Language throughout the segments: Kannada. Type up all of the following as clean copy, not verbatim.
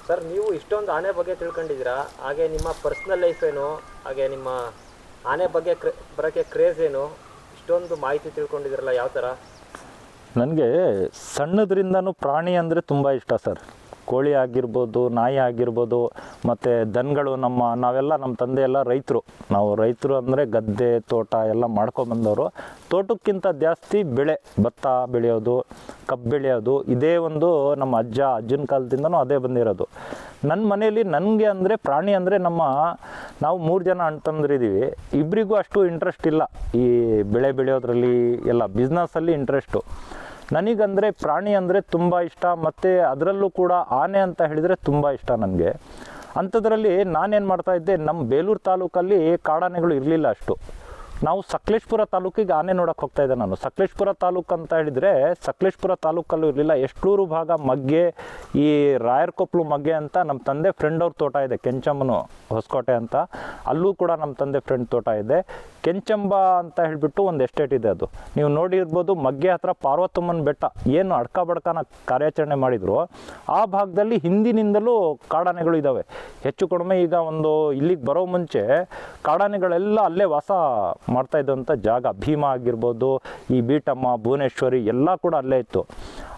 ಸರ್, ನೀವು ಇಷ್ಟೊಂದು ಆನೆ ಬಗ್ಗೆ ತಿಳ್ಕೊಂಡಿದ್ದೀರಾ, ಹಾಗೆ ನಿಮ್ಮ ಪರ್ಸ್ನಲ್ ಲೈಫ್ ಏನು, ಹಾಗೆ ನಿಮ್ಮ ಆನೆ ಬಗ್ಗೆ ಬರೋಕ್ಕೆ ಕ್ರೇಜ್ ಏನು, ಇಷ್ಟೊಂದು ಮಾಹಿತಿ ತಿಳ್ಕೊಂಡಿದ್ದೀರಲ್ಲ, ಯಾವ ಥರ? ನನಗೆ ಸಣ್ಣದ್ರಿಂದನೂ ಪ್ರಾಣಿ ಅಂದರೆ ತುಂಬ ಇಷ್ಟ ಸರ್. ಕೋಳಿ ಆಗಿರ್ಬೋದು, ನಾಯಿ ಆಗಿರ್ಬೋದು, ಮತ್ತು ದನಗಳು. ನಾವೆಲ್ಲ ನಮ್ಮ ತಂದೆ ಎಲ್ಲ ರೈತರು. ನಾವು ರೈತರು ಅಂದರೆ ಗದ್ದೆ ತೋಟ ಎಲ್ಲ ಮಾಡ್ಕೊಬಂದವರು. ತೋಟಕ್ಕಿಂತ ಜಾಸ್ತಿ ಬೆಳೆ, ಭತ್ತ ಬೆಳೆಯೋದು, ಕಬ್ಬು ಬೆಳೆಯೋದು, ಇದೇ ಒಂದು ನಮ್ಮ ಅಜ್ಜನ ಕಾಲದಿಂದನೂ ಅದೇ ಬಂದಿರೋದು. ನನ್ನ ಮನೆಯಲ್ಲಿ ನನಗೆ ಅಂದರೆ ಪ್ರಾಣಿ ಅಂದರೆ ನಾವು 3 ಜನ ಅಣ್ಣ ತಮ್ಮಂದಿರಿದ್ದೀವಿ. ಇಬ್ಬರಿಗೂ ಅಷ್ಟು ಇಂಟ್ರೆಸ್ಟ್ ಇಲ್ಲ ಈ ಬೆಳೆ ಬೆಳೆಯೋದ್ರಲ್ಲಿ, ಎಲ್ಲ ಬಿಸ್ನೆಸ್ಸಲ್ಲಿ ಇಂಟ್ರೆಸ್ಟು. ನನಗಂದರೆ ಪ್ರಾಣಿ ಅಂದರೆ ತುಂಬ ಇಷ್ಟ. ಮತ್ತು ಅದರಲ್ಲೂ ಕೂಡ ಆನೆ ಅಂತ ಹೇಳಿದರೆ ತುಂಬ ಇಷ್ಟ ನನಗೆ. ಅಂಥದ್ರಲ್ಲಿ ನಾನೇನು ಮಾಡ್ತಾಯಿದ್ದೆ, ನಮ್ಮ ಬೇಲೂರು ತಾಲೂಕಲ್ಲಿ ಕಾಡಾನೆಗಳು ಇರಲಿಲ್ಲ ಅಷ್ಟು. ನಾವು ಸಕಲೇಶಪುರ ತಾಲೂಕಿಗೆ ಆನೆ ನೋಡೋಕೆ ಹೋಗ್ತಾಯಿದ್ದೆ ನಾನು. ಸಕಲೇಶಪುರ ತಾಲೂಕು ಅಂತ ಹೇಳಿದರೆ ಸಕಲೇಶಪುರ ತಾಲೂಕಲ್ಲೂ ಇರಲಿಲ್ಲ. ಎಷ್ಟೂರು ಭಾಗ ಮಗ್ಗೆ, ಈ ರಾಯರಕೊಪ್ಪಲು ಮಗ್ಗೆ ಅಂತ ನಮ್ಮ ತಂದೆ ಫ್ರೆಂಡ್ ಅವ್ರ ತೋಟ ಇದೆ, ಕೆಂಚಮ್ಮನು ಹೊಸಕೋಟೆ ಅಂತ. ಅಲ್ಲೂ ಕೂಡ ನಮ್ಮ ತಂದೆ ಫ್ರೆಂಡ್ ತೋಟ ಇದೆ. ಕೆಂಚಂಬ ಅಂತ ಹೇಳಿಬಿಟ್ಟು ಒಂದು ಎಸ್ಟೇಟ್ ಇದೆ. ಅದು ನೀವು ನೋಡಿರ್ಬೋದು. ಮಗ್ಗೆ ಹತ್ರ ಪಾರ್ವತಮ್ಮನ ಬೆಟ್ಟ ಏನು ಅಡ್ಕ ಬಡ್ಕನ ಕಾರ್ಯಾಚರಣೆ ಮಾಡಿದ್ರು, ಆ ಭಾಗದಲ್ಲಿ ಹಿಂದಿನಿಂದಲೂ ಕಾಡಾನೆಗಳು ಇದ್ದಾವೆ. ಹೆಚ್ಚು ಕಡಿಮೆ ಈಗ ಇಲ್ಲಿಗೆ ಬರೋ ಮುಂಚೆ ಕಾಡಾನೆಗಳೆಲ್ಲ ಅಲ್ಲೇ ವಾಸ ಮಾಡ್ತಾ ಇದ್ದಂಥ ಜಾಗ. ಭೀಮಾ ಆಗಿರ್ಬೋದು, ಈ ಬೀಟಮ್ಮ, ಭುವನೇಶ್ವರಿ ಎಲ್ಲ ಕೂಡ ಅಲ್ಲೇ ಇತ್ತು.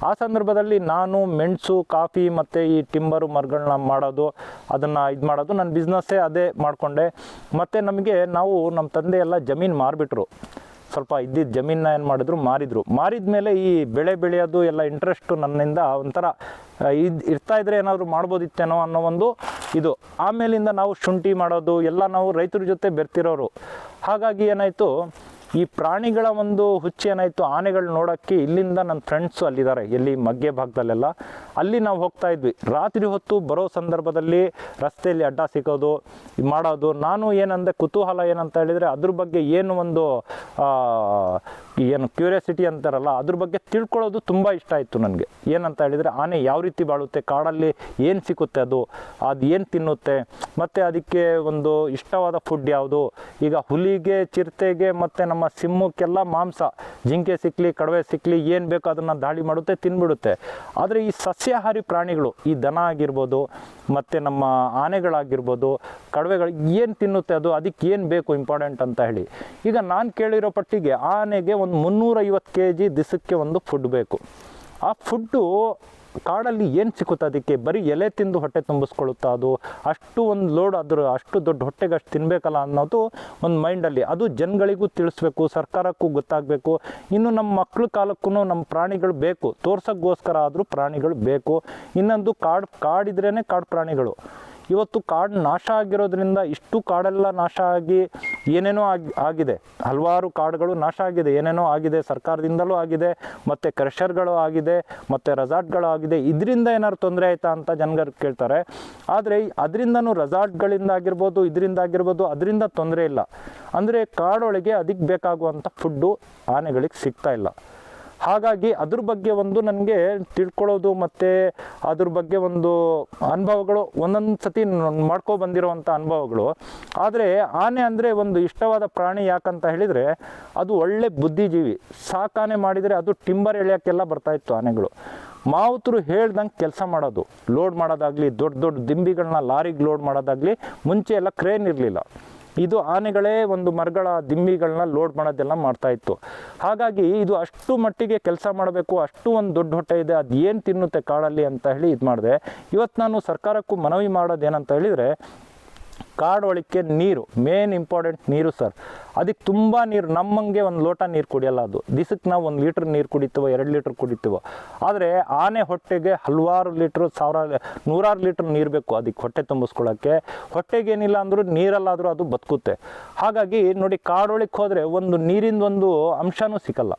ಆ ಸಂದರ್ಭದಲ್ಲಿ ನಾನು ಮೆಣಸು, ಕಾಫಿ ಮತ್ತು ಈ ಟಿಂಬರು ಮರಗಳನ್ನ ಮಾಡೋದು, ಅದನ್ನು ಮಾಡೋದು ನನ್ನ ಬಿಸ್ನೆಸ್ಸೇ ಅದೇ ಮಾಡಿಕೊಂಡೆ. ಮತ್ತು ನಮ್ಮ ತಂದೆ ಎಲ್ಲ ಜಮೀನು ಮಾರಿಬಿಟ್ರು. ಸ್ವಲ್ಪ ಇದ್ದಿದ್ದ ಜಮೀನನ್ನ ಏನು ಮಾಡಿದ್ರು, ಮಾರಿದ ಮೇಲೆ ಈ ಬೆಳೆ ಬೆಳೆಯೋದು ಎಲ್ಲ ಇಂಟ್ರೆಸ್ಟು ನನ್ನಿಂದ ಒಂಥರ ಇರ್ತಾಯಿದ್ರೆ ಏನಾದರೂ ಮಾಡ್ಬೋದಿತ್ತೇನೋ ಅನ್ನೋ ಒಂದು ಇದು. ಆಮೇಲಿಂದ ನಾವು ಶುಂಠಿ ಮಾಡೋದು ಎಲ್ಲ ನಾವು ರೈತರ ಜೊತೆ ಬೆರ್ತಿರೋರು. ಹಾಗಾಗಿ ಏನಾಯಿತು, ಈ ಪ್ರಾಣಿಗಳ ಒಂದು ಹುಚ್ಚು ಏನಾಯಿತು, ಆನೆಗಳು ನೋಡೋಕ್ಕೆ ಇಲ್ಲಿಂದ ನನ್ನ ಫ್ರೆಂಡ್ಸು ಅಲ್ಲಿದ್ದಾರೆ, ಎಲ್ಲಿ ಮಗ್ಗೆ ಭಾಗದಲ್ಲೆಲ್ಲ. ಅಲ್ಲಿ ನಾವು ಹೋಗ್ತಾ ಇದ್ವಿ. ರಾತ್ರಿ ಹೊತ್ತು ಬರೋ ಸಂದರ್ಭದಲ್ಲಿ ರಸ್ತೆಯಲ್ಲಿ ಅಡ್ಡ ಸಿಗೋದು, ಮಾಡೋದು. ನಾನು ಏನಂದೆ, ಕುತೂಹಲ ಏನಂತ ಹೇಳಿದರೆ, ಅದ್ರ ಬಗ್ಗೆ ಏನು ಕ್ಯೂರಿಯಾಸಿಟಿ ಅಂತಾರಲ್ಲ, ಅದ್ರ ಬಗ್ಗೆ ತಿಳ್ಕೊಳ್ಳೋದು ತುಂಬ ಇಷ್ಟ ಆಯಿತು ನನಗೆ. ಏನಂತ ಹೇಳಿದರೆ, ಆನೆ ಯಾವ ರೀತಿ ಬಾಳುತ್ತೆ, ಕಾಡಲ್ಲಿ ಏನು ಸಿಕ್ಕುತ್ತೆ, ಅದು ಏನು ತಿನ್ನುತ್ತೆ, ಮತ್ತು ಅದಕ್ಕೆ ಒಂದು ಇಷ್ಟವಾದ ಫುಡ್ ಯಾವುದು. ಈಗ ಹುಲಿಗೆ, ಚಿರತೆಗೆ ಮತ್ತು ನಮ್ಮ ಸಿಂಹಕ್ಕೆಲ್ಲ ಮಾಂಸ, ಜಿಂಕೆ ಸಿಕ್ಕಲಿ, ಕಡವೆ ಸಿಕ್ಕಲಿ, ಏನು ಬೇಕೋ ಅದನ್ನು ದಾಳಿ ಮಾಡುತ್ತೆ, ತಿನ್ಬಿಡುತ್ತೆ. ಆದರೆ ಈ ಸಸ್ಯಾಹಾರಿ ಪ್ರಾಣಿಗಳು, ಈ ದನ ಆಗಿರ್ಬೋದು, ಮತ್ತು ನಮ್ಮ ಆನೆಗಳಾಗಿರ್ಬೋದು, ಕಡವೆಗಳು ಏನು ತಿನ್ನುತ್ತೆ, ಅದಕ್ಕೆ ಏನು ಬೇಕು ಇಂಪಾರ್ಟೆಂಟ್ ಅಂತ ಹೇಳಿ. ಈಗ ನಾನು ಕೇಳಿರೋ ಪಟ್ಟಿಗೆ ಆನೆಗೆ ಒಂದು 350 kg ದಿವಸಕ್ಕೆ ಒಂದು ಫುಡ್ ಬೇಕು. ಆ ಫುಡ್ಡು ಕಾಡಲ್ಲಿ ಏನು ಸಿಕ್ಕುತ್ತೆ, ಅದಕ್ಕೆ ಬರೀ ಎಲೆ ತಿಂದು ಹೊಟ್ಟೆ ತುಂಬಿಸ್ಕೊಳ್ಳುತ್ತಾ ಅದು? ಅಷ್ಟು ಒಂದು ಲೋಡ್, ಅಷ್ಟು ದೊಡ್ಡ ಹೊಟ್ಟೆಗೆ ಅಷ್ಟು ತಿನ್ನಬೇಕಲ್ಲ ಅನ್ನೋದು ಒಂದು ಮೈಂಡಲ್ಲಿ. ಅದು ಜನಗಳಿಗೂ ತಿಳಿಸ್ಬೇಕು, ಸರ್ಕಾರಕ್ಕೂ ಗೊತ್ತಾಗಬೇಕು. ಇನ್ನು ನಮ್ಮ ಮಕ್ಕಳ ಕಾಲಕ್ಕೂ ನಮ್ಮ ಪ್ರಾಣಿಗಳು ಬೇಕು, ತೋರ್ಸೋಕ್ಕೋಸ್ಕರ ಆದರೂ ಪ್ರಾಣಿಗಳು ಬೇಕು. ಇನ್ನೊಂದು ಕಾಡಿದ್ರೇ ಕಾಡು ಪ್ರಾಣಿಗಳು. ಇವತ್ತು ಕಾಡು ನಾಶ ಆಗಿರೋದ್ರಿಂದ, ಇಷ್ಟು ಕಾಡೆಲ್ಲ ನಾಶ ಆಗಿ ಏನೇನೋ ಆಗಿದೆ. ಹಲವಾರು ಕಾಡುಗಳು ನಾಶ ಆಗಿದೆ, ಏನೇನೋ ಆಗಿದೆ, ಸರ್ಕಾರದಿಂದಲೂ ಆಗಿದೆ, ಮತ್ತು ಕ್ರಷರ್ಗಳು ಆಗಿದೆ, ಮತ್ತು ರೆಸಾರ್ಟ್ಗಳು ಆಗಿದೆ. ಇದರಿಂದ ಏನಾದ್ರು ತೊಂದರೆ ಆಯಿತಾ ಅಂತ ಜನಗಳು ಕೇಳ್ತಾರೆ. ಆದರೆ ಅದರಿಂದನೂ, ರೆಸಾರ್ಟ್ಗಳಿಂದ ಆಗಿರ್ಬೋದು, ಇದರಿಂದ ಆಗಿರ್ಬೋದು, ಅದರಿಂದ ತೊಂದರೆ ಇಲ್ಲ. ಅಂದರೆ ಕಾಡೊಳಗೆ ಅದಕ್ಕೆ ಬೇಕಾಗುವಂಥ ಫುಡ್ಡು ಆನೆಗಳಿಗೆ ಸಿಗ್ತಾ ಇಲ್ಲ. ಹಾಗಾಗಿ ಅದ್ರ ಬಗ್ಗೆ ನನಗೆ ತಿಳ್ಕೊಳ್ಳೋದು, ಮತ್ತು ಅದ್ರ ಬಗ್ಗೆ ಅನುಭವಗಳು ಒಂದೊಂದು ಸತಿ ಬಂದಿರೋವಂಥ ಅನುಭವಗಳು. ಆದರೆ ಆನೆ ಅಂದರೆ ಒಂದು ಇಷ್ಟವಾದ ಪ್ರಾಣಿ. ಯಾಕಂತ ಹೇಳಿದರೆ, ಅದು ಒಳ್ಳೆ ಬುದ್ಧಿಜೀವಿ. ಸಾಕಾನೆ ಮಾಡಿದರೆ ಅದು ಟಿಂಬರ್ ಎಳೆಯೋಕ್ಕೆಲ್ಲ ಬರ್ತಾಯಿತ್ತು ಆನೆಗಳು. ಮಾವುತರು ಹೇಳ್ದಂಗೆ ಕೆಲಸ ಮಾಡೋದು, ಲೋಡ್ ಮಾಡೋದಾಗಲಿ, ದೊಡ್ಡ ದೊಡ್ಡ ದಿಂಬಿಗಳನ್ನ ಲಾರಿಗೆ ಲೋಡ್ ಮಾಡೋದಾಗಲಿ, ಮುಂಚೆ ಎಲ್ಲ ಕ್ರೇನ್ ಇರಲಿಲ್ಲ. ಇದು ಆನೆಗಳೇ ಒಂದು ಮರಗಳ ದಿಂಬಿಗಳನ್ನ ಲೋಡ್ ಮಾಡೋದೆಲ್ಲ ಮಾಡ್ತಾಯಿತ್ತು. ಹಾಗಾಗಿ ಇದು ಅಷ್ಟು ಮಟ್ಟಿಗೆ ಕೆಲಸ ಮಾಡಬೇಕು, ಅಷ್ಟು ಒಂದು ದೊಡ್ಡ ಹೊಟ್ಟೆ ಇದೆ, ಅದು ಏನು ತಿನ್ನುತ್ತೆ ಕಾಡಲ್ಲಿ ಅಂತ ಹೇಳಿ ಇದು ಮಾಡಿದೆ. ಇವತ್ತು ನಾನು ಸರ್ಕಾರಕ್ಕೂ ಮನವಿ ಮಾಡೋದೇನಂತ ಹೇಳಿದರೆ, ಕಾಡೊಳಕ್ಕೆ ನೀರು ಮೇನ್ ಇಂಪಾರ್ಟೆಂಟ್. ನೀರು ಸರ್, ಅದಕ್ಕೆ ತುಂಬ ನೀರು. ನಮ್ಮಂಗೆ ಒಂದು ಲೋಟ ನೀರು ಕುಡಿಯಲ್ಲ ಅದು. ದಿವಸಕ್ಕೆ ನಾವು 1 ಲೀಟ್ರ್ ನೀರು ಕುಡಿತೀವೋ, 2 ಲೀಟ್ರ್ ಕುಡಿತೀವೋ. ಆದರೆ ಆನೆ ಹೊಟ್ಟೆಗೆ ಹಲವಾರು ಲೀಟ್ರು, ನೂರಾರು ಲೀಟ್ರ್ ನೀರು ಬೇಕು ಅದಕ್ಕೆ ಹೊಟ್ಟೆ ತುಂಬಿಸ್ಕೊಳ್ಳೋಕ್ಕೆ. ಹೊಟ್ಟೆಗೇನಿಲ್ಲ ಅಂದರೂ ನೀರಲ್ಲಾದರೂ ಅದು ಬದುಕುತ್ತೆ. ಹಾಗಾಗಿ ನೋಡಿ, ಕಾಡೊಳಕ್ಕೆ ಹೋದರೆ ಒಂದು ನೀರಿಂದ ಒಂದು ಅಂಶನೂ ಸಿಕ್ಕಲ್ಲ.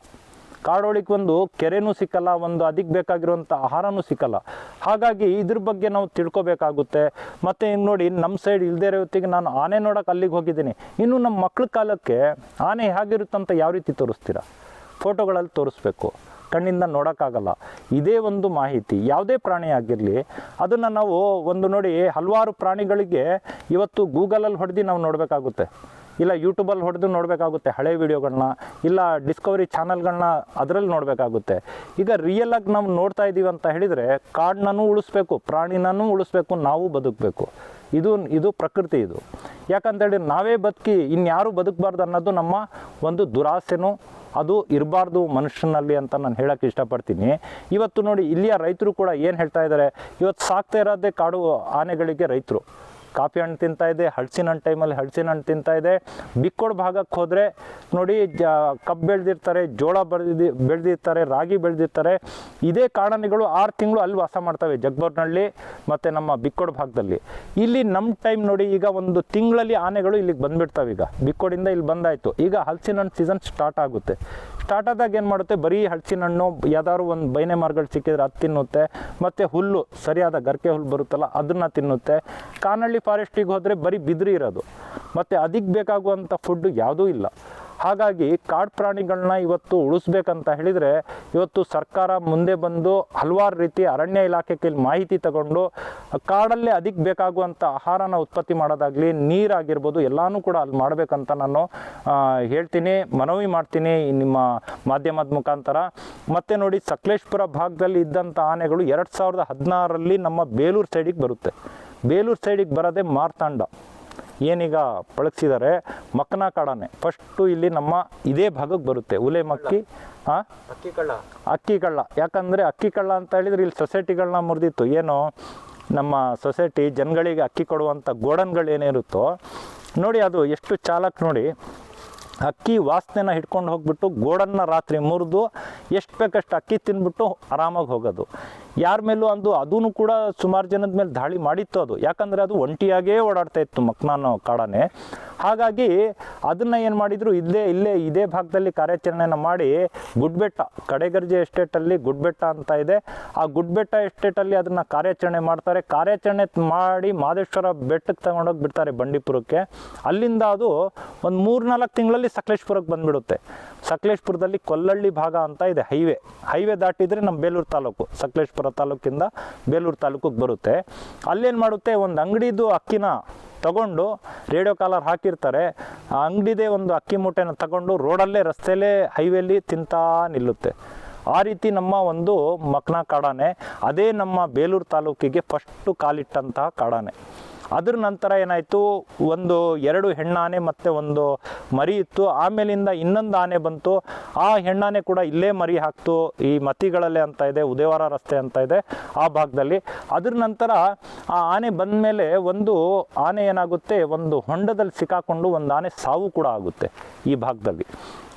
ಕಾಡೊಳಗೆ ಒಂದು ಕೆರೆನೂ ಸಿಕ್ಕಲ್ಲ, ಒಂದು ಅದಕ್ಕೆ ಬೇಕಾಗಿರುವಂಥ ಆಹಾರನೂ ಸಿಕ್ಕಲ್ಲ. ಹಾಗಾಗಿ ಇದ್ರ ಬಗ್ಗೆ ನಾವು ತಿಳ್ಕೊಬೇಕಾಗುತ್ತೆ. ಮತ್ತು ಹಿಂಗೆ ನೋಡಿ, ನಮ್ಮ ಸೈಡ್ ಇಲ್ಲದೇ ಇರೋ ಹೊತ್ತಿಗೆ ನಾನು ಆನೆ ನೋಡೋಕೆ ಅಲ್ಲಿಗೆ ಹೋಗಿದ್ದೀನಿ. ಇನ್ನು ನಮ್ಮ ಮಕ್ಳ ಕಾಲಕ್ಕೆ ಆನೆ ಹೇಗಿರುತ್ತಂತ ಯಾವ ರೀತಿ ತೋರಿಸ್ತೀರಾ? ಫೋಟೋಗಳಲ್ಲಿ ತೋರಿಸ್ಬೇಕು, ಕಣ್ಣಿಂದ ನೋಡೋಕ್ಕಾಗಲ್ಲ. ಇದೇ ಒಂದು ಮಾಹಿತಿ. ಯಾವುದೇ ಪ್ರಾಣಿ ಆಗಿರಲಿ, ಅದನ್ನು ನಾವು ನೋಡಿ, ಹಲವಾರು ಪ್ರಾಣಿಗಳಿಗೆ ಇವತ್ತು ಗೂಗಲಲ್ಲಿ ಹೊಡೆದು ನಾವು ನೋಡಬೇಕಾಗುತ್ತೆ. ಇಲ್ಲ ಯೂಟ್ಯೂಬಲ್ಲಿ ಹೊಡೆದು ನೋಡಬೇಕಾಗುತ್ತೆ ಹಳೆ ವೀಡಿಯೋಗಳನ್ನ, ಇಲ್ಲ ಡಿಸ್ಕವರಿ ಚಾನಲ್ಗಳನ್ನ ಅದರಲ್ಲಿ ನೋಡಬೇಕಾಗುತ್ತೆ. ಈಗ ರಿಯಲಾಗಿ ನಾವು ನೋಡ್ತಾ ಇದ್ದೀವಿ ಅಂತ ಹೇಳಿದರೆ ಕಾಡನ್ನೂ ಉಳಿಸ್ಬೇಕು, ಪ್ರಾಣಿನೂ ಉಳಿಸ್ಬೇಕು, ನಾವು ಬದುಕಬೇಕು. ಇದು ಪ್ರಕೃತಿ. ಇದು ಯಾಕಂತೇಳಿ ನಾವೇ ಬದುಕಿ ಇನ್ಯಾರೂ ಬದುಕಬಾರ್ದು ಅನ್ನೋದು ನಮ್ಮ ಒಂದು ದುರಾಸೆನೂ ಅದು ಇರಬಾರ್ದು ಮನುಷ್ಯನಲ್ಲಿ ಅಂತ ನಾನು ಹೇಳೋಕ್ಕೆ ಇಷ್ಟಪಡ್ತೀನಿ. ಇವತ್ತು ನೋಡಿ ಇಲ್ಲಿಯ ರೈತರು ಕೂಡ ಏನು ಹೇಳ್ತಾ ಇದ್ದಾರೆ, ಇವತ್ತು ಸಾಕ್ತಾ ಇರೋದೇ ಕಾಡು ಆನೆಗಳಿಗೆ ರೈತರು. ಕಾಫಿ ಹಣ್ಣು ತಿಂತಾ ಇದೆ, ಹಲಸಿನ ಹಣ್ಣು ಟೈಮಲ್ಲಿ ಹಲಸಿನ ಹಣ್ಣು ತಿಂತಾ ಇದೆ. ಬಿಕ್ಕೋಡು ಭಾಗಕ್ಕೆ ಹೋದರೆ ನೋಡಿ ಕಬ್ಬು ಬೆಳೆದಿರ್ತಾರೆ, ಜೋಳ ಬೆಳೆದಿರ್ತಾರೆ, ರಾಗಿ ಬೆಳೆದಿರ್ತಾರೆ. ಇದೇ ಕಾಡಾನೆಗಳು 6 ತಿಂಗಳು ಅಲ್ಲಿ ವಾಸ ಮಾಡ್ತವೆ, ಜಗ್ಬೋರ್ನಹಳ್ಳಿ ಮತ್ತು ನಮ್ಮ ಬಿಕ್ಕೋಡು ಭಾಗದಲ್ಲಿ. ಇಲ್ಲಿ ನಮ್ಮ ಟೈಮ್ ನೋಡಿ ಈಗ ಒಂದು ತಿಂಗಳಲ್ಲಿ ಆನೆಗಳು ಇಲ್ಲಿಗೆ ಬಂದುಬಿಡ್ತವೆ. ಈಗ ಬಿಕ್ಕೋಡಿಂದ ಇಲ್ಲಿ ಬಂದಾಯಿತು. ಈಗ ಹಲಸಿನ ಹಣ್ಣು ಸೀಸನ್ ಸ್ಟಾರ್ಟ್ ಆಗುತ್ತೆ. ಸ್ಟಾರ್ಟ್ ಆದಾಗ ಏನು ಮಾಡುತ್ತೆ, ಬರೀ ಹಲಸಿನ ಹಣ್ಣು ಯಾವ್ದಾದ್ರು ಒಂದು ಬೈನೆ ಮರಗಳು ಸಿಕ್ಕಿದ್ರೆ ಅದು ತಿನ್ನುತ್ತೆ, ಮತ್ತು ಹುಲ್ಲು ಸರಿಯಾದ ಗರ್ಕೆ ಹುಲ್ಲು ಬರುತ್ತಲ್ಲ ಅದನ್ನು ತಿನ್ನುತ್ತೆ. ಕಾನಹಳ್ಳಿ ಫಾರೆಸ್ಟಿಗೆ ಹೋದರೆ ಬರೀ ಬಿದಿರು ಇರೋದು, ಮತ್ತು ಅದಕ್ಕೆ ಬೇಕಾಗುವಂಥ ಫುಡ್ಡು ಯಾವುದೂ ಇಲ್ಲ. ಹಾಗಾಗಿ ಕಾಡು ಪ್ರಾಣಿಗಳನ್ನ ಇವತ್ತು ಉಳಿಸ್ಬೇಕಂತ ಹೇಳಿದರೆ ಇವತ್ತು ಸರ್ಕಾರ ಮುಂದೆ ಬಂದು ಹಲವಾರು ರೀತಿ ಅರಣ್ಯ ಇಲಾಖೆ ಕೈಲಿ ಮಾಹಿತಿ ತಗೊಂಡು ಕಾಡಲ್ಲೇ ಅದಕ್ಕೆ ಬೇಕಾಗುವಂಥ ಆಹಾರನ ಉತ್ಪತ್ತಿ ಮಾಡೋದಾಗಲಿ, ನೀರಾಗಿರ್ಬೋದು ಎಲ್ಲನೂ ಕೂಡ ಅಲ್ಲಿ ಮಾಡಬೇಕಂತ ನಾನು ಹೇಳ್ತೀನಿ, ಮನವಿ ಮಾಡ್ತೀನಿ ನಿಮ್ಮ ಮಾಧ್ಯಮದ ಮುಖಾಂತರ. ಮತ್ತು ನೋಡಿ ಸಕಲೇಶಪುರ ಭಾಗದಲ್ಲಿ ಇದ್ದಂಥ ಆನೆಗಳು 2016ರಲ್ಲಿ ನಮ್ಮ ಬೇಲೂರು ಸೈಡಿಗೆ ಬರುತ್ತೆ. ಬೇಲೂರು ಸೈಡಿಗೆ ಬರೋದೇ ಮಾರ್ತಾಂಡ ಏನೀಗ ಪಳಗಿಸಿದ್ದಾರೆ. ಮಕ್ಕನ ಕಾಡಾನೆ ಫಸ್ಟು ಇಲ್ಲಿ ನಮ್ಮ ಇದೇ ಭಾಗಕ್ಕೆ ಬರುತ್ತೆ. ಉಲೆ ಮಕ್ಕಿ ಅಕ್ಕಿ ಕಳ್ಳ. ಯಾಕಂದರೆ ಅಕ್ಕಿ ಕಳ್ಳ ಅಂತ ಹೇಳಿದ್ರೆ ಇಲ್ಲಿ ಸೊಸೈಟಿಗಳನ್ನ ಮುರಿದಿತ್ತು. ಏನು ನಮ್ಮ ಸೊಸೈಟಿ ಜನಗಳಿಗೆ ಅಕ್ಕಿ ಕೊಡುವಂಥ ಗೋಡನ್ಗಳು ಏನಿರುತ್ತೋ ನೋಡಿ, ಅದು ಎಷ್ಟು ಚಾಲಕ್ ನೋಡಿ, ಅಕ್ಕಿ ವಾಸನೆನ ಹಿಡ್ಕೊಂಡು ಹೋಗ್ಬಿಟ್ಟು ಗೋಡನ್ನ ರಾತ್ರಿ ಮುರಿದು ಎಷ್ಟು ಬೇಕಷ್ಟು ಅಕ್ಕಿ ತಿಂದ್ಬಿಟ್ಟು ಆರಾಮಾಗಿ ಹೋಗೋದು. ಯಾರ ಮೇಲೂ ಅದೂ ಕೂಡ ಸುಮಾರು ಜನದ ಮೇಲೆ ದಾಳಿ ಮಾಡಿತ್ತು ಅದು. ಯಾಕಂದರೆ ಅದು ಒಂಟಿಯಾಗೇ ಓಡಾಡ್ತಾ ಇತ್ತು ಮಕ್ನಾನ ಕಾಡಾನೆ. ಹಾಗಾಗಿ ಅದನ್ನು ಏನು ಮಾಡಿದರು, ಇದೇ ಭಾಗದಲ್ಲಿ ಕಾರ್ಯಾಚರಣೆನ ಮಾಡಿ ಗುಡ್ಬೆಟ್ಟ ಕಡೆಗರ್ಜೆ ಎಸ್ಟೇಟಲ್ಲಿ ಗುಡ್ಬೆಟ್ಟ ಅಂತ ಇದೆ, ಆ ಗುಡ್ಬೆಟ್ಟ ಎಸ್ಟೇಟಲ್ಲಿ ಅದನ್ನು ಕಾರ್ಯಾಚರಣೆ ಮಾಡ್ತಾರೆ. ಕಾರ್ಯಾಚರಣೆ ಮಾಡಿ ಮಾದೇಶ್ವರ ಬೆಟ್ಟಕ್ಕೆ ತಗೊಂಡೋಗಿ ಬಿಡ್ತಾರೆ ಬಂಡೀಪುರಕ್ಕೆ. ಅಲ್ಲಿಂದ ಅದು ಒಂದು 3-4 ತಿಂಗಳಲ್ಲಿ ಸಕಲೇಶಪುರಕ್ಕೆ ಬಂದುಬಿಡುತ್ತೆ. ಸಕಲೇಶಪುರದಲ್ಲಿ ಕೊಲ್ಲಳ್ಳಿ ಭಾಗ ಅಂತ ಇದೆ, ಹೈವೇ ದಾಟಿದರೆ ನಮ್ಮ ಬೇಲೂರು ತಾಲೂಕು, ಸಕಲೇಶಪುರ ತಾಲೂಕಿಂದ ಬೇಲೂರು ತಾಲೂಕಿಗೆ ಬರುತ್ತೆ. ಅಲ್ಲೇನು ಮಾಡುತ್ತೆ, ಒಂದು ಅಂಗಡಿದು ಅಕ್ಕಿನ ತಗೊಂಡು ರೇಡಿಯೋ ಕಾಲರ್ ಹಾಕಿರ್ತಾರೆ, ಆ ಅಂಗಡಿದೇ ಒಂದು ಅಕ್ಕಿ ಮೂಟೆನ ತಗೊಂಡು ರೋಡಲ್ಲೇ ರಸ್ತೆಯಲ್ಲೇ ಹೈವೇಲಿ ತಿಂತಾ ನಿಲ್ಲುತ್ತೆ. ಆ ರೀತಿ ನಮ್ಮ ಒಂದು ಮಕ್ನ ಕಾಡಾನೆ ಅದೇ ನಮ್ಮ ಬೇಲೂರು ತಾಲೂಕಿಗೆ ಫಸ್ಟು ಕಾಲಿಟ್ಟಂತಹ ಕಾಡಾನೆ. ಅದ್ರ ನಂತರ ಏನಾಯಿತು, 2 ಹೆಣ್ಣಾನೆ ಮತ್ತು 1 ಮರಿ ಇತ್ತು. ಆಮೇಲಿಂದ ಇನ್ನೊಂದು ಆನೆ ಬಂತು. ಆ ಹೆಣ್ಣಾನೆ ಕೂಡ ಇಲ್ಲೇ ಮರಿ ಹಾಕ್ತು, ಈ ಮತಿಗಳಲ್ಲೇ ಅಂತ ಇದೆ, ಉದಯವಾರ ರಸ್ತೆ ಅಂತ ಇದೆ ಆ ಭಾಗದಲ್ಲಿ. ಅದ್ರ ನಂತರ ಆ ಆನೆ ಬಂದ ಮೇಲೆ ಒಂದು ಆನೆ ಏನಾಗುತ್ತೆ, ಒಂದು ಹೊಂಡದಲ್ಲಿ ಸಿಕ್ಕಾಕೊಂಡು ಒಂದು ಆನೆ ಸಾವು ಕೂಡ ಆಗುತ್ತೆ ಈ ಭಾಗದಲ್ಲಿ.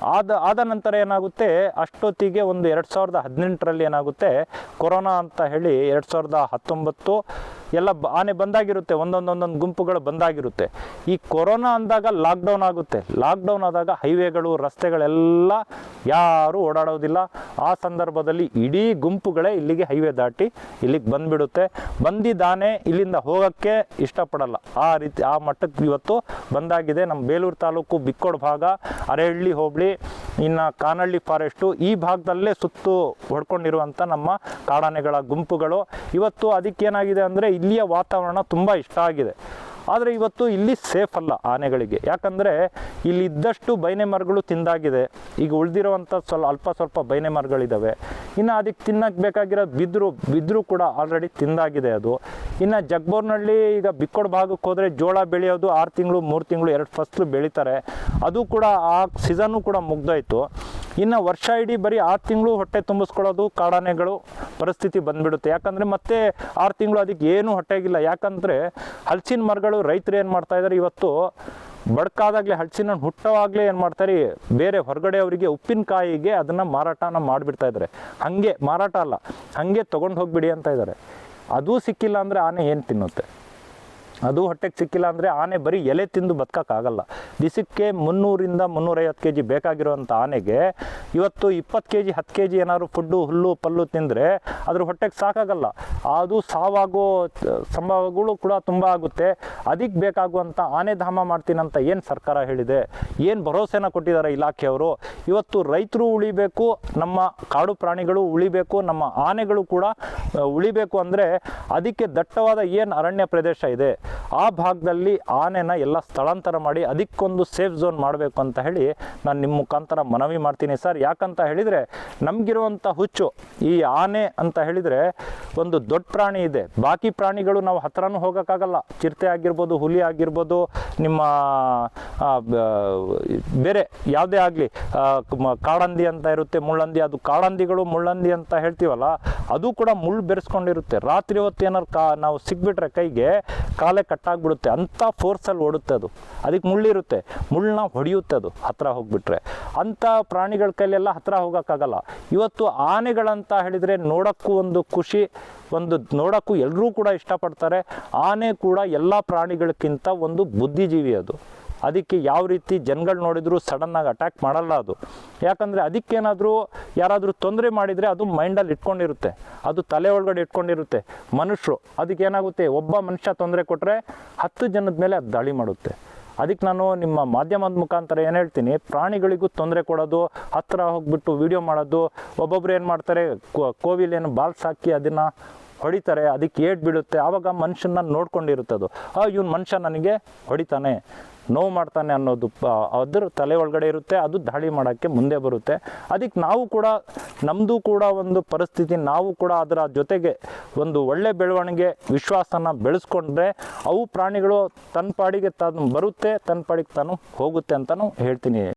ಆದ ನಂತರ ಏನಾಗುತ್ತೆ, ಅಷ್ಟೊತ್ತಿಗೆ 2018ರಲ್ಲಿ ಏನಾಗುತ್ತೆ, ಕೊರೋನಾ ಅಂತ ಹೇಳಿ 2019 ಎಲ್ಲ ಆನೆ ಬಂದಾಗಿರುತ್ತೆ, ಒಂದೊಂದು ಗುಂಪುಗಳು ಬಂದಾಗಿರುತ್ತೆ. ಈ ಕೊರೋನಾ ಅಂದಾಗ ಲಾಕ್ಡೌನ್ ಆಗುತ್ತೆ. ಲಾಕ್ಡೌನ್ ಆದಾಗ ಹೈವೇಗಳು ರಸ್ತೆಗಳೆಲ್ಲ ಯಾರೂ ಓಡಾಡೋದಿಲ್ಲ. ಆ ಸಂದರ್ಭದಲ್ಲಿ ಇಡೀ ಗುಂಪುಗಳೇ ಇಲ್ಲಿಗೆ ಹೈವೇ ದಾಟಿ ಇಲ್ಲಿಗೆ ಬಂದುಬಿಡುತ್ತೆ. ಬಂದಿದ್ದಾನೆ ಇಲ್ಲಿಂದ ಹೋಗೋಕ್ಕೆ ಇಷ್ಟಪಡಲ್ಲ. ಆ ಮಟ್ಟಕ್ಕೆ ಇವತ್ತು ಬಂದಾಗಿದೆ. ನಮ್ಮ ಬೇಲೂರು ತಾಲೂಕು ಬಿಕ್ಕೋಡು ಭಾಗ, ಅರೇಹಳ್ಳಿ ಹೋಬಳಿ, ಇನ್ನು ಕಾನಹಳ್ಳಿ ಫಾರೆಸ್ಟು ಈ ಭಾಗದಲ್ಲೇ ಸುತ್ತು ಹೊಡ್ಕೊಂಡಿರುವಂಥ ನಮ್ಮ ಕಾಡಾನೆಗಳ ಗುಂಪುಗಳು. ಇವತ್ತು ಅದಕ್ಕೇನಾಗಿದೆ ಅಂದರೆ ಇಲ್ಲಿಯ ವಾತಾವರಣ ತುಂಬ ಇಷ್ಟ ಆಗಿದೆ. ಆದರೆ ಇವತ್ತು ಇಲ್ಲಿ ಸೇಫ್ ಅಲ್ಲ ಆನೆಗಳಿಗೆ. ಯಾಕಂದರೆ ಇಲ್ಲಿ ಇದ್ದಷ್ಟು ಬೈನೆ ಮರಗಳು ತಿಂದಾಗಿದೆ. ಈಗ ಉಳಿದಿರುವಂಥ ಸ್ವಲ್ಪ ಬೈನೆ ಮರಗಳಿದ್ದಾವೆ. ಇನ್ನು ಅದಕ್ಕೆ ತಿನ್ನಕ್ಕೆ ಬೇಕಾಗಿರೋ ಬಿದ್ರು ಕೂಡ ಆಲ್ರೆಡಿ ತಿಂದಾಗಿದೆ ಅದು. ಇನ್ನು ಜಗ್ಬೋರ್ನಹಳ್ಳಿ ಈಗ ಬಿಕ್ಕೋಡು ಭಾಗಕ್ಕೆ ಹೋದರೆ ಜೋಳ ಬೆಳೆಯೋದು 6 ತಿಂಗಳು 3 ತಿಂಗಳು 2 ಫಸಲು ಬೆಳೀತಾರೆ. ಅದು ಕೂಡ ಆ ಸೀಸನ್ನು ಕೂಡ ಮುಗ್ದೋಯ್ತು. ಇನ್ನು ವರ್ಷ ಇಡೀ ಬರೀ 6 ತಿಂಗಳು ಹೊಟ್ಟೆ ತುಂಬಿಸ್ಕೊಳ್ಳೋದು ಕಾಡಾನೆಗಳು ಪರಿಸ್ಥಿತಿ ಬಂದುಬಿಡುತ್ತೆ. ಯಾಕಂದರೆ ಮತ್ತೆ 6 ತಿಂಗಳು ಅದಕ್ಕೆ ಏನೂ ಹೊಟ್ಟೆಗಿಲ್ಲ. ಯಾಕಂದರೆ ಹಲಸಿನ ಮರಗಳು ರೈತರು ಏನು ಮಾಡ್ತಾ ಇದ್ದಾರೆ, ಇವತ್ತು ಬಡ್ಕಾದಾಗಲೇ ಹಲಸಿನ ಹಣ್ಣು ಹುಟ್ಟೋವಾಗಲೇ ಏನು ಮಾಡ್ತಾರೆ, ಬೇರೆ ಹೊರಗಡೆ ಅವರಿಗೆ ಉಪ್ಪಿನಕಾಯಿಗೆ ಅದನ್ನು ಮಾರಾಟನ ಮಾಡಿಬಿಡ್ತಾ ಇದ್ದಾರೆ. ಹಾಗೆ ಮಾರಾಟ ಅಲ್ಲ, ಹಾಗೆ ತೊಗೊಂಡು ಹೋಗಿಬಿಡಿ ಅಂತ ಇದ್ದಾರೆ. ಅದೂ ಸಿಕ್ಕಿಲ್ಲ ಅಂದರೆ ಆನೆ ಏನು ತಿನ್ನುತ್ತೆ? ಅದು ಹೊಟ್ಟೆಗೆ ಸಿಕ್ಕಿಲ್ಲ ಅಂದರೆ ಆನೆ ಬರೀ ಎಲೆ ತಿಂದು ಬದುಕೋಕ್ಕಾಗಲ್ಲ. ದಿಸಕ್ಕೆ 300ರಿಂದ 350 kg ಬೇಕಾಗಿರುವಂಥ ಆನೆಗೆ ಇವತ್ತು 20 kg 10 kg ಏನಾದ್ರು ಫುಡ್ಡು ಹುಲ್ಲು ಪಲ್ಲು ತಿಂದರೆ ಅದ್ರ ಹೊಟ್ಟೆಗೆ ಸಾಕಾಗಲ್ಲ. ಅದು ಸಾವಾಗೋ ಸಂಭವಗಳು ಕೂಡ ತುಂಬ ಆಗುತ್ತೆ. ಅದಕ್ಕೆ ಬೇಕಾಗುವಂಥ ಆನೆ ಧಾಮ ಮಾಡ್ತೀನಂತ ಏನು ಸರ್ಕಾರ ಹೇಳಿದೆ, ಏನು ಭರವಸೆನ ಕೊಟ್ಟಿದ್ದಾರೆ ಇಲಾಖೆಯವರು. ಇವತ್ತು ರೈತರು ಉಳಿಬೇಕು, ನಮ್ಮ ಕಾಡು ಪ್ರಾಣಿಗಳು ಉಳಿಬೇಕು, ನಮ್ಮ ಆನೆಗಳು ಕೂಡ ಉಳಿಬೇಕು ಅಂದರೆ ಅದಕ್ಕೆ ದಟ್ಟವಾದ ಏನು ಅರಣ್ಯ ಪ್ರದೇಶ ಇದೆ ಆ ಭಾಗದಲ್ಲಿ ಆನೆನ ಎಲ್ಲ ಸ್ಥಳಾಂತರ ಮಾಡಿ ಅದಕ್ಕೊಂದು ಸೇಫ್ ಝೋನ್ ಮಾಡಬೇಕು ಅಂತ ಹೇಳಿ ನಾನು ನಿಮ್ಮ ಮುಖಾಂತರ ಮನವಿ ಮಾಡ್ತೀನಿ ಸರ್. ಯಾಕಂತ ಹೇಳಿದರೆ ನಮಗಿರುವಂಥ ಹುಚ್ಚು ಈ ಆನೆ ಅಂತ ಹೇಳಿದರೆ ಒಂದು ದೊಡ್ಡ ಪ್ರಾಣಿ ಇದೆ. ಬಾಕಿ ಪ್ರಾಣಿಗಳು ನಾವು ಹತ್ರನೂ ಹೋಗೋಕ್ಕಾಗಲ್ಲ. ಚಿರತೆ ಆಗಿರ್ಬೋದು, ಹುಲಿ ಆಗಿರ್ಬೋದು, ನಿಮ್ಮ ಬೇರೆ ಯಾವುದೇ ಆಗಲಿ, ಕಾಡಂದಿ ಅಂತ ಇರುತ್ತೆ, ಮುಳ್ಳಂದಿ. ಅದು ಕಾಡಂದಿಗಳು ಮುಳ್ಳಂದಿ ಅಂತ ಹೇಳ್ತೀವಲ್ಲ, ಅದು ಕೂಡ ಮುಳ್ಳು ಬೆರೆಸ್ಕೊಂಡಿರುತ್ತೆ. ರಾತ್ರಿ ಹೊತ್ತು ಏನಾರು ನಾವು ಸಿಕ್ಬಿಟ್ರೆ ಕೈಗೆ ಕಾಲೇ ಕಟ್ಟಾಗ್ಬಿಡುತ್ತೆ. ಅಂಥ ಫೋರ್ಸಲ್ಲಿ ಓಡುತ್ತೆ ಅದು. ಅದಕ್ಕೆ ಮುಳ್ಳಿರುತ್ತೆ, ಮುಳ್ಳನ್ನ ಹೊಡೆಯುತ್ತೆ ಅದು ಹತ್ರ ಹೋಗ್ಬಿಟ್ರೆ. ಅಂಥ ಪ್ರಾಣಿಗಳ ಕೈಲೆಲ್ಲ ಹತ್ರ ಹೋಗೋಕ್ಕಾಗಲ್ಲ. ಇವತ್ತು ಆನೆಗಳಂತ ಹೇಳಿದರೆ ನೋಡೋಕ್ಕೂ ಒಂದು ಖುಷಿ, ಒಂದು ನೋಡೋಕ್ಕೂ ಎಲ್ಲರೂ ಕೂಡ ಇಷ್ಟಪಡ್ತಾರೆ. ಆನೆ ಕೂಡ ಎಲ್ಲ ಪ್ರಾಣಿಗಳಕ್ಕಿಂತ ಒಂದು ಬುದ್ಧಿಜೀವಿ ಅದು. ಅದಕ್ಕೆ ಯಾವ ರೀತಿ ಜನಗಳು ನೋಡಿದ್ರು ಸಡನ್ನಾಗಿ ಅಟ್ಯಾಕ್ ಮಾಡಲ್ಲ ಅದು. ಯಾಕಂದರೆ ಅದಕ್ಕೇನಾದರೂ ಯಾರಾದರೂ ತೊಂದರೆ ಮಾಡಿದರೆ ಅದು ಮೈಂಡಲ್ಲಿ ಇಟ್ಕೊಂಡಿರುತ್ತೆ, ಅದು ತಲೆ ಒಳಗಡೆ ಇಟ್ಕೊಂಡಿರುತ್ತೆ. ಮನುಷ್ಯರು ಅದಕ್ಕೇನಾಗುತ್ತೆ, ಒಬ್ಬ ಮನುಷ್ಯ ತೊಂದರೆ ಕೊಟ್ಟರೆ 10 ಜನದ ಮೇಲೆ ಅದು ದಾಳಿ ಮಾಡುತ್ತೆ. ಅದಕ್ಕೆ ನಾನು ನಿಮ್ಮ ಮಾಧ್ಯಮದ ಮುಖಾಂತರ ಏನು ಹೇಳ್ತೀನಿ, ಪ್ರಾಣಿಗಳಿಗೂ ತೊಂದರೆ ಕೊಡೋದು, ಹತ್ತಿರ ಹೋಗ್ಬಿಟ್ಟು ವಿಡಿಯೋ ಮಾಡೋದು. ಒಬ್ಬೊಬ್ರು ಏನು ಮಾಡ್ತಾರೆ, ಕೋವಿಲೇನು ಬಾಲ್ಸ್ ಹಾಕಿ ಅದನ್ನು ಹೊಡಿತಾರೆ, ಅದಕ್ಕೆ ಏಟ್ ಬೀಳುತ್ತೆ. ಆವಾಗ ಮನುಷ್ಯನ ನೋಡ್ಕೊಂಡಿರುತ್ತೆ ಅದು, ಇವ್ನು ಮನುಷ್ಯ ನನಗೆ ಹೊಡಿತಾನೆ, ನೋವು ಮಾಡ್ತಾನೆ ಅನ್ನೋದು ಅದ್ರ ತಲೆ ಒಳಗಡೆ ಇರುತ್ತೆ. ಅದು ದಾಳಿ ಮಾಡೋಕ್ಕೆ ಮುಂದೆ ಬರುತ್ತೆ. ಅದಕ್ಕೆ ನಾವು ಕೂಡ ನಮ್ಮದು ಕೂಡ ಒಂದು ಪರಿಸ್ಥಿತಿ, ನಾವು ಕೂಡ ಅದರ ಜೊತೆಗೆ ಒಂದು ಒಳ್ಳೆ ಬೆಳವಣಿಗೆ ವಿಶ್ವಾಸನ ಬೆಳೆಸ್ಕೊಂಡ್ರೆ ಅವು ಪ್ರಾಣಿಗಳು ತನ್ನ ಪಾಡಿಗೆ ತಾನು ಬರುತ್ತೆ, ತನ್ನ ಪಾಡಿಗೆ ತಾನು ಹೋಗುತ್ತೆ ಅಂತಲೂ ಹೇಳ್ತೀನಿ.